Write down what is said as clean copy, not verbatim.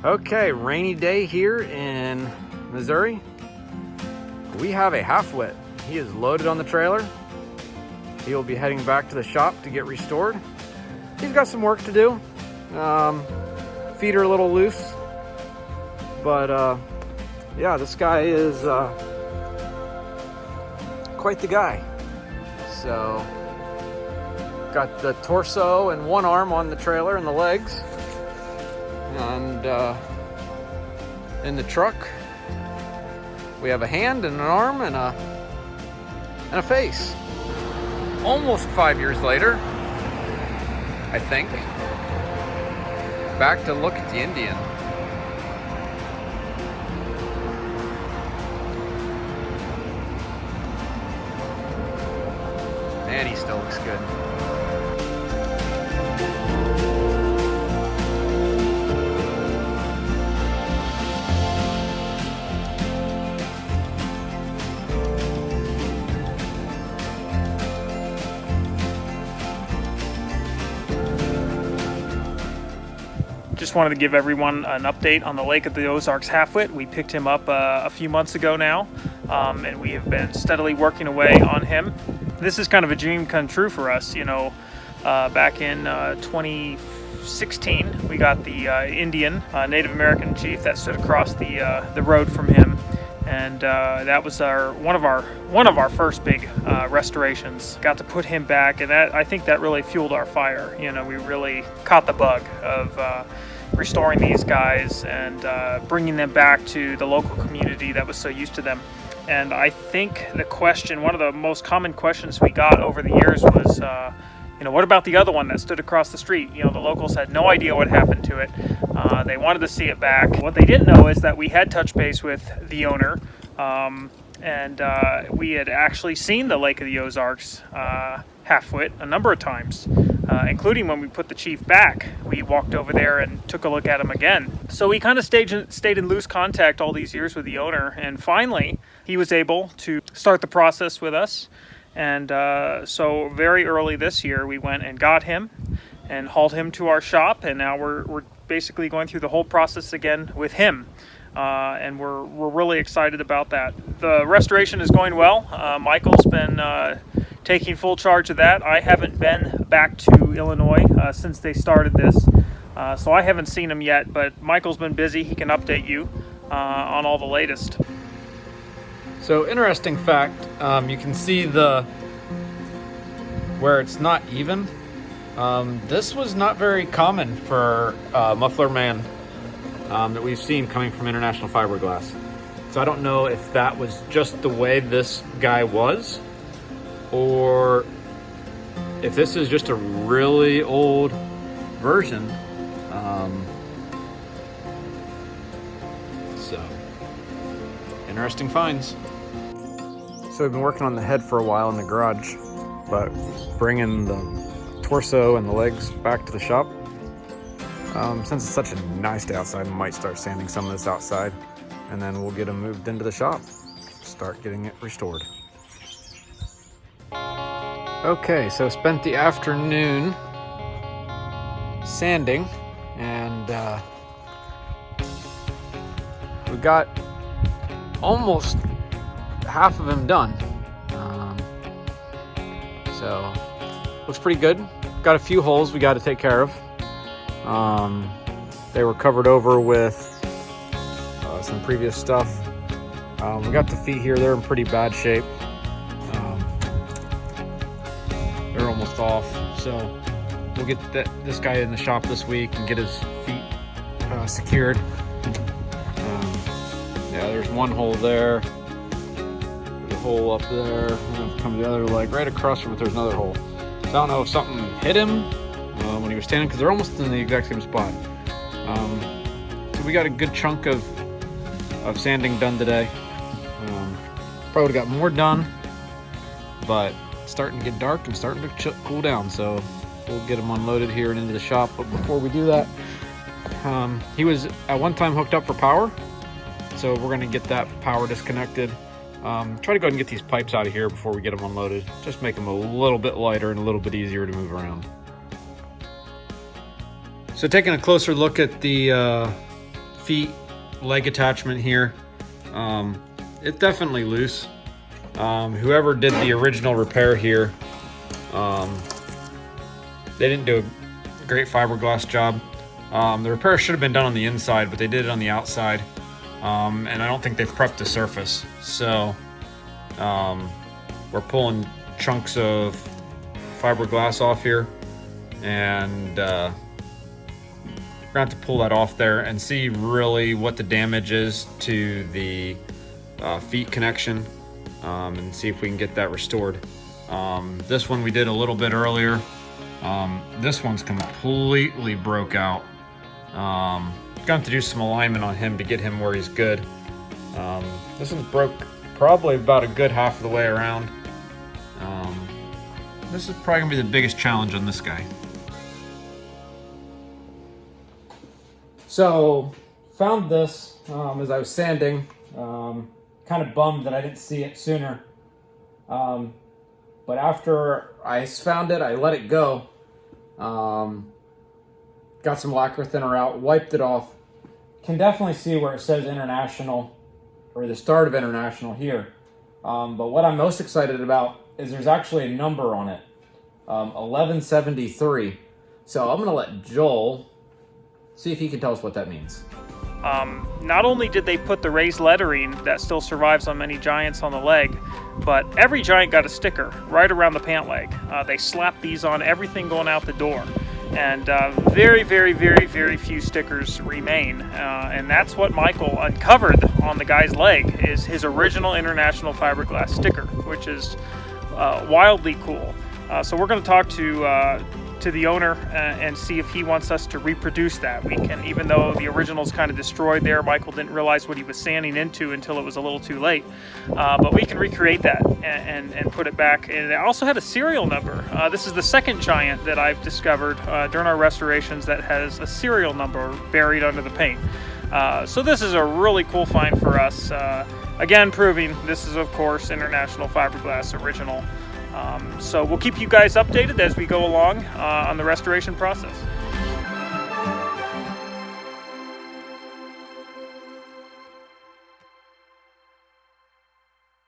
Okay, rainy day here in Missouri. We have a half-wit. He is loaded on the trailer. He will be heading back to the shop to get restored. He's got some work to do. Feet are a little loose, but yeah, this guy is quite the guy. So, got the torso and one arm on the trailer and the legs. And in the truck, we have a hand and an arm and a face. Almost 5 years later, I think, back to look at the Indian. Man, he still looks good. Just wanted to give everyone an update on the Lake of the Ozarks half-wit. We picked him up a few months ago now, and we have been steadily working away on him. This is kind of a dream come true for us. You know, back in 2016, we got the Indian Native American chief that stood across the road from him, and that was one of our first big restorations. Got to put him back, and I think that really fueled our fire. You know, we really caught the bug of restoring these guys and bringing them back to the local community that was so used to them. And I think one of the most common questions we got over the years was, you know, what about the other one that stood across the street? You know, the locals had no idea what happened to it. They wanted to see it back. What they didn't know is that we had touched base with the owner, and we had actually seen the Lake of the Ozarks half-wit a number of times, including when we put the chief back. We walked over there and took a look at him again. So we kind of stayed in loose contact all these years with the owner, and finally he was able to start the process with us. And so very early this year we went and got him and hauled him to our shop, and now we're basically going through the whole process again with him. And we're really excited about that. The restoration is going well. Michael's been taking full charge of that. I haven't been back to Illinois since they started this, so I haven't seen him yet, but Michael's been busy. He can update you on all the latest. So, interesting fact, you can see where it's not even. This was not very common for muffler man that we've seen coming from International Fiberglass. So I don't know if that was just the way this guy was, or if this is just a really old version. So, interesting finds. So we've been working on the head for a while in the garage, but bringing the torso and the legs back to the shop. Since it's such a nice day outside, we might start sanding some of this outside, and then we'll get them moved into the shop, start getting it restored. Okay, so spent the afternoon sanding, and we got almost half of him done. So looks pretty good. Got a few holes we got to take care of. They were covered over with some previous stuff. We got the feet here. They're in pretty bad shape. They're almost off. So we'll get this guy in the shop this week and get his feet secured. Yeah, there's one hole there. There's a hole up there. And then come the other leg. Right across from it, there's another hole. So I don't know if something hit him when he was standing, because they're almost in the exact same spot. So we got a good chunk of sanding done today. Probably would have got more done, but it's starting to get dark and starting to cool down, so we'll get him unloaded here and into the shop. But before we do that, he was at one time hooked up for power, so we're going to get that power disconnected. Try to go ahead and get these pipes out of here before we get them unloaded. Just make them a little bit lighter and a little bit easier to move around. So taking a closer look at the feet leg attachment here. It's definitely loose. Whoever did the original repair here, they didn't do a great fiberglass job. The repair should have been done on the inside, but they did it on the outside. And I don't think they've prepped the surface. So we're pulling chunks of fiberglass off here, and we're gonna have to pull that off there and see really what the damage is to the feet connection, and see if we can get that restored. This one we did a little bit earlier. This one's completely broke out. Gonna have to do some alignment on him to get him where he's good. This one's broke probably about a good half of the way around. This is probably gonna be the biggest challenge on this guy. So, found this as I was sanding. Kind of bummed that I didn't see it sooner. But after I found it, I let it go. Got some lacquer thinner out, wiped it off. Can definitely see where it says International, or the start of International here. But what I'm most excited about is there's actually a number on it, 1173. So I'm gonna let Joel see if he can tell us what that means. Not only did they put the raised lettering that still survives on many Giants on the leg, but every Giant got a sticker right around the pant leg. They slapped these on everything going out the door. And very, very, very, very few stickers remain. And that's what Michael uncovered on the guy's leg, is his original International fiberglass sticker, which is wildly cool. So we're going to talk to the owner and see if he wants us to reproduce that. We can, even though the original's kind of destroyed there, Michael didn't realize what he was sanding into until it was a little too late. But we can recreate that and put it back. And it also had a serial number. This is the second Giant that I've discovered during our restorations that has a serial number buried under the paint. So this is a really cool find for us. Again, proving this is, of course, International fiberglass original. So we'll keep you guys updated as we go along on the restoration process.